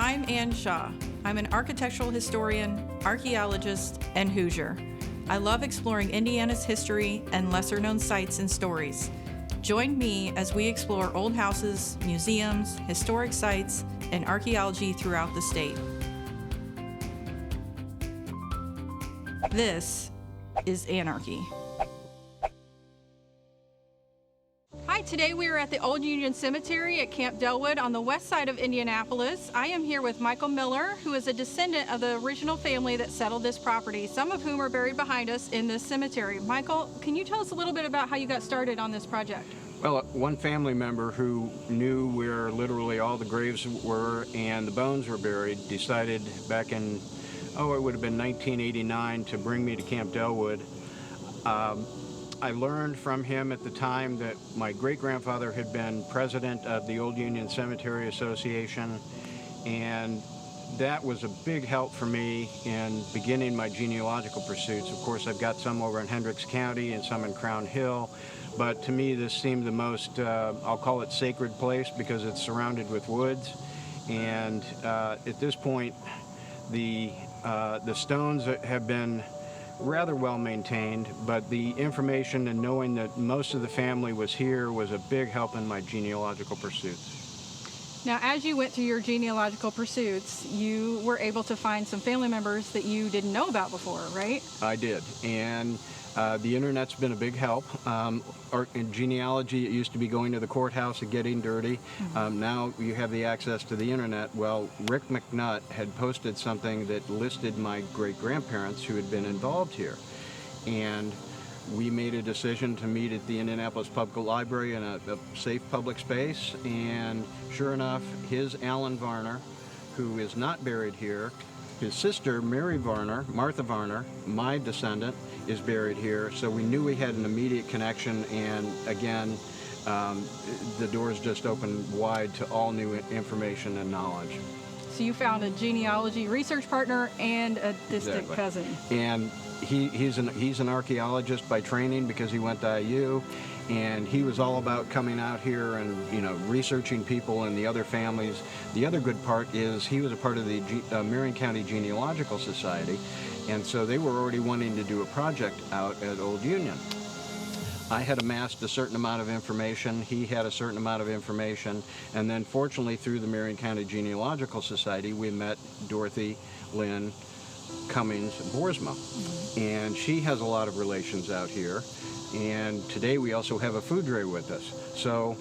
I'm Ann Shaw. I'm an architectural historian, archaeologist, and Hoosier. I love exploring Indiana's history and lesser-known sites and stories. Join me as we explore old houses, museums, historic sites, and archaeology throughout the state. This is Anarchy. Hi, today we are at the Old Union Cemetery at Camp Delwood on the west side of Indianapolis. I am here with Michael Miller, who is a descendant of the original family that settled this property, some of whom are buried behind us in this cemetery. Michael, can you tell us a little bit about how you got started on this project? Well, one family member who knew where literally all the graves were and the bones were buried decided back in, it would have been 1989 to bring me to Camp Delwood. I learned from him at the time that my great-grandfather had been president of the Old Union Cemetery Association, and that was a big help for me in beginning my genealogical pursuits. Of course, I've got some over in Hendricks County and some in Crown Hill, but to me this seemed the most, I'll call it sacred place because it's surrounded with woods, and at this point the stones have been rather well maintained, but the information and knowing that most of the family was here was a big help in my genealogical pursuits. Now, as you went through your genealogical pursuits, you were able to find some family members that you didn't know about before, right? I did, and the internet's been a big help. In genealogy, it used to be going to the courthouse and getting dirty. Now you have the access to the internet. Well, Rick McNutt had posted something that listed my great-grandparents who had been involved here. And we made a decision to meet at the Indianapolis Public Library in a safe public space. And sure enough, his Alan Varner, who is not buried here, his sister, Mary Varner, Martha Varner, my descendant, is buried here. So we knew we had an immediate connection, and again, the doors just opened wide to all new information and knowledge. So you found a genealogy research partner and a distant cousin. And he's an archaeologist by training because he went to IU, and he was all about coming out here and researching people and the other families. The other good part is he was a part of the Marion County Genealogical Society, and so they were already wanting to do a project out at Old Union. I had amassed a certain amount of information, he had a certain amount of information, and then fortunately through the Marion County Genealogical Society we met Dorothy Lynn Cummings Boersma, and she has a lot of relations out here. And today we also have a food tray with us. So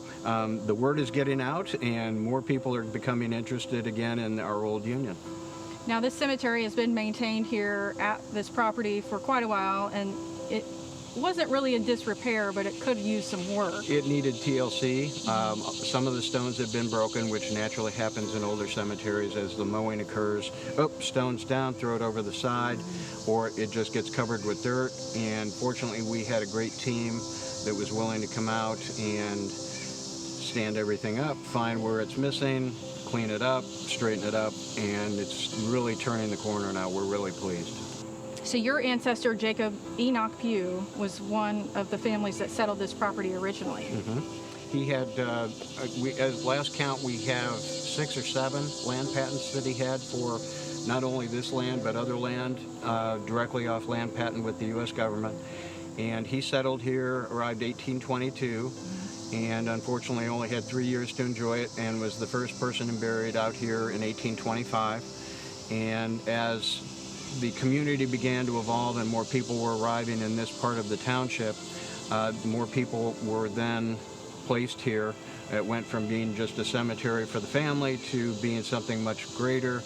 the word is getting out and more people are becoming interested again in our Old Union. Now this cemetery has been maintained here at this property for quite a while, and it wasn't really in disrepair, but it could use some work. It needed TLC. Some of the stones have been broken, which naturally happens in older cemeteries as the mowing occurs. Stones down, throw it over the side, or it just gets covered with dirt. And fortunately, we had a great team that was willing to come out and stand everything up, find where it's missing, clean it up, straighten it up, and it's really turning the corner now. We're really pleased. So your ancestor, Jacob Enoch Pugh, was one of the families that settled this property originally. He had, as last count, we have 6 or 7 land patents that he had for not only this land, but other land directly off land patent with the U.S. government. And he settled here, arrived 1822, and unfortunately only had 3 years to enjoy it, and was the first person buried out here in 1825. And as the community began to evolve and more people were arriving in this part of the township, more people were then placed here. It went from being just a cemetery for the family to being something much greater,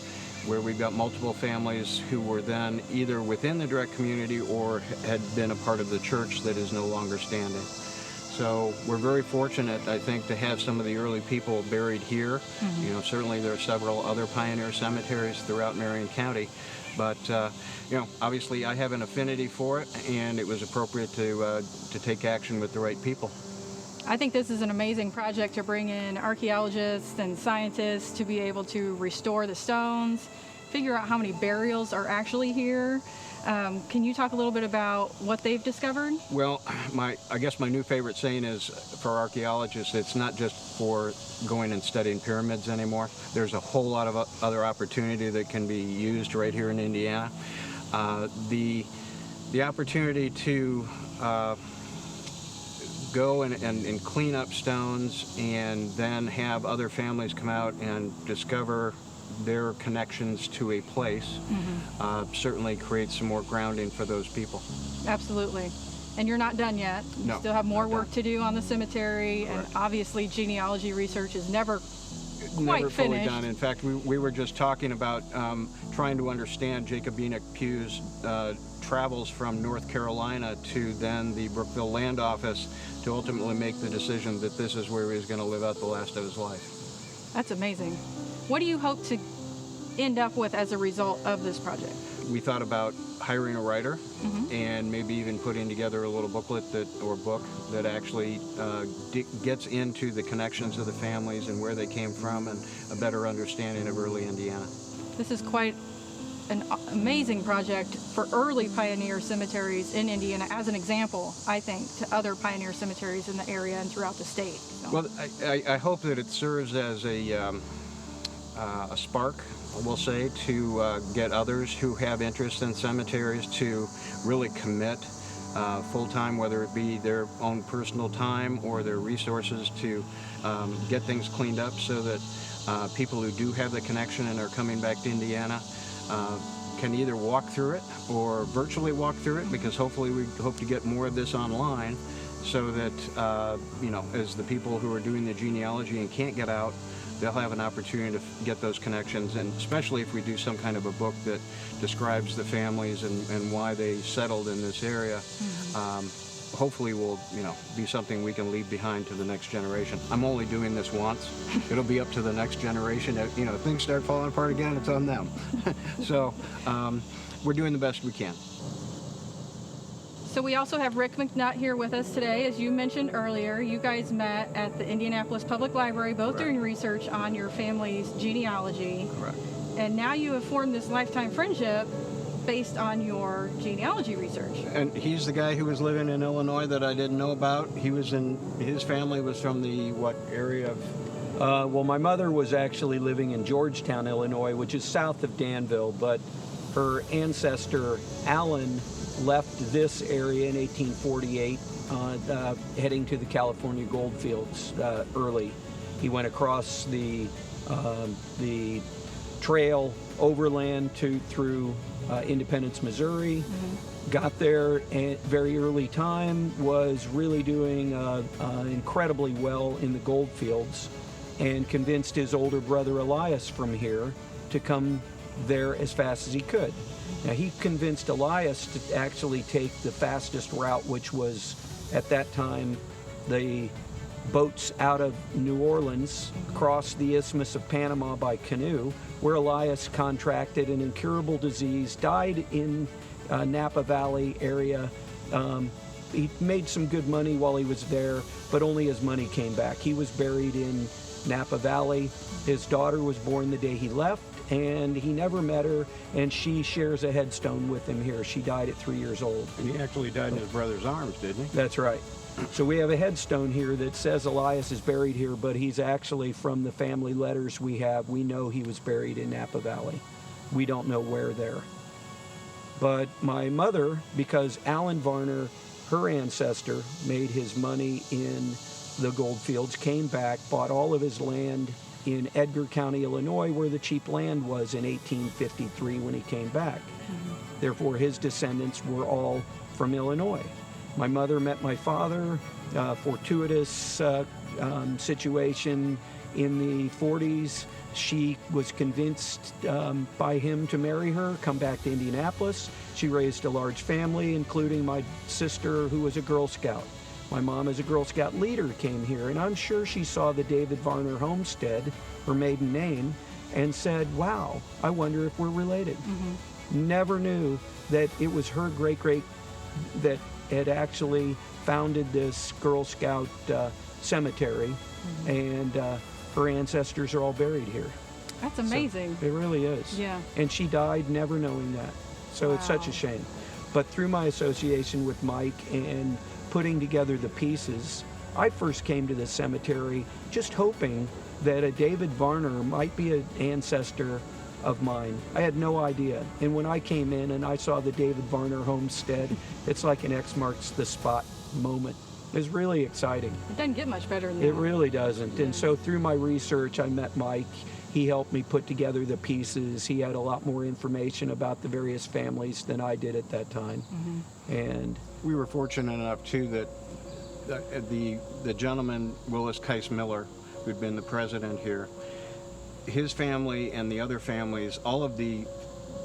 where we've got multiple families who were then either within the direct community or had been a part of the church that is no longer standing. So we're very fortunate, I think, to have some of the early people buried here. Certainly there are several other pioneer cemeteries throughout Marion County. But, obviously I have an affinity for it, and it was appropriate to take action with the right people. I think this is an amazing project to bring in archaeologists and scientists to be able to restore the stones, figure out how many burials are actually here. Can you talk a little bit about what they've discovered? Well, I guess my new favorite saying is, for archaeologists, it's not just for going and studying pyramids anymore. There's a whole lot of other opportunity that can be used right here in Indiana. The opportunity to go and clean up stones and then have other families come out and discover their connections to a place certainly creates some more grounding for those people. Absolutely. And you're not done yet. You No, still have more not work done. to do on the cemetery, and Correct. obviously genealogy research is never quite Never fully finished. done. In fact, we were just talking about trying to understand Jacob Enoch Pugh's travels from North Carolina to then the Brookville Land Office to ultimately make the decision that this is where he was going to live out the last of his life. That's amazing. What do you hope to end up with as a result of this project? We thought about hiring a writer and maybe even putting together a little booklet or book that actually gets into the connections of the families and where they came from and a better understanding of early Indiana. This is quite an amazing project for early pioneer cemeteries in Indiana, as an example, I think, to other pioneer cemeteries in the area and throughout the state. So. Well, I hope that it serves as a spark, we'll say, to get others who have interest in cemeteries to really commit full-time, whether it be their own personal time or their resources, to get things cleaned up so that people who do have the connection and are coming back to Indiana can either walk through it or virtually walk through it, because hopefully we hope to get more of this online so that, as the people who are doing the genealogy and can't get out, they'll have an opportunity to get those connections, and especially if we do some kind of a book that describes the families and why they settled in this area, hopefully will be something we can leave behind to the next generation. I'm only doing this once. It'll be up to the next generation. If things start falling apart again, it's on them. So we're doing the best we can. So we also have Rick McNutt here with us today. As you mentioned earlier, you guys met at the Indianapolis Public Library, both Correct. doing research on your family's genealogy. Correct. And now you have formed this lifetime friendship based on your genealogy research. And he's the guy who was living in Illinois that I didn't know about. His family was from the what area of? Well, my mother was actually living in Georgetown, Illinois, which is south of Danville, but her ancestor, Allen, left this area in 1848, heading to the California gold fields early. He went across the trail overland through Independence, Missouri, got there at very early time, was really doing incredibly well in the gold fields, and convinced his older brother Elias from here to come there as fast as he could. Now, he convinced Elias to actually take the fastest route, which was, at that time, the boats out of New Orleans, cross the Isthmus of Panama by canoe, where Elias contracted an incurable disease, died in Napa Valley area. He made some good money while he was there, but only his money came back. He was buried in Napa Valley. His daughter was born the day he left, and he never met her, and she shares a headstone with him here. She died at 3 years old. And he actually died in his brother's arms, didn't he? That's right. So we have a headstone here that says Elias is buried here, but he's actually, from the family letters we have, we know he was buried in Napa Valley. We don't know where there. But my mother, because Alan Varner, her ancestor, made his money in the gold fields, came back, bought all of his land in Edgar County, Illinois, where the cheap land was in 1853 when he came back. Therefore, his descendants were all from Illinois. My mother met my father, fortuitous situation in the 40s. She was convinced by him to marry her, come back to Indianapolis. She raised a large family, including my sister, who was a Girl Scout. My mom, as a Girl Scout leader, came here, and I'm sure she saw the David Varner homestead, her maiden name, and said, wow, I wonder if we're related. Never knew that it was her great-great that had actually founded this Girl Scout cemetery, and her ancestors are all buried here. That's amazing. So it really is. Yeah. And she died never knowing that. So it's such a shame. But through my association with Mike and putting together the pieces, I first came to this cemetery just hoping that a David Varner might be an ancestor of mine. I had no idea. And when I came in and I saw the David Varner homestead, it's like an X marks the spot moment. It was really exciting. It doesn't get much better than that. It really doesn't. And so through my research, I met Mike. He helped me put together the pieces. He had a lot more information about the various families than I did at that time. And We were fortunate enough, too, that the gentleman, Willis Kice Miller, who'd been the president here, his family and the other families, all of the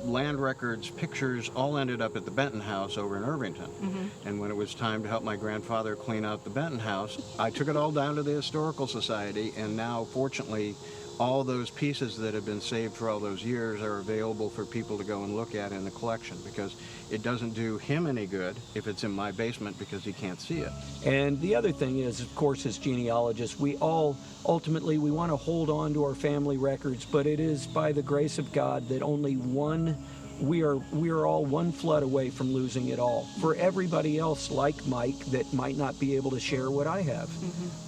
land records, pictures, all ended up at the Benton House over in Irvington. And when it was time to help my grandfather clean out the Benton House, I took it all down to the Historical Society, and now, fortunately, all those pieces that have been saved for all those years are available for people to go and look at in the collection, because it doesn't do him any good if it's in my basement because he can't see it. And the other thing is, of course, as genealogists, we all ultimately we want to hold on to our family records, but it is by the grace of God that only we are all one flood away from losing it all. For everybody else, like Mike, that might not be able to share what I have.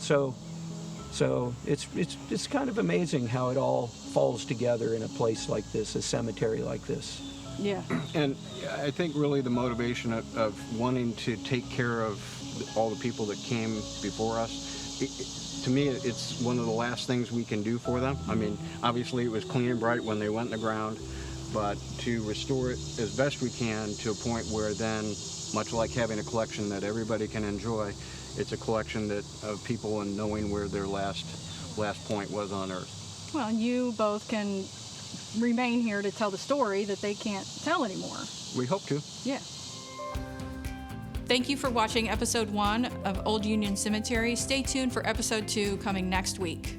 So it's kind of amazing how it all falls together in a place like this, a cemetery like this. Yeah. And I think really the motivation of wanting to take care of all the people that came before us, to me, it's one of the last things we can do for them. I mean, obviously it was clean and bright when they went in the ground, but to restore it as best we can to a point where then, much like having a collection that everybody can enjoy, it's a collection of people and knowing where their last point was on Earth. Well, you both can remain here to tell the story that they can't tell anymore. We hope to. Yeah. Thank you for watching episode 1 of Old Union Cemetery. Stay tuned for episode 2 coming next week.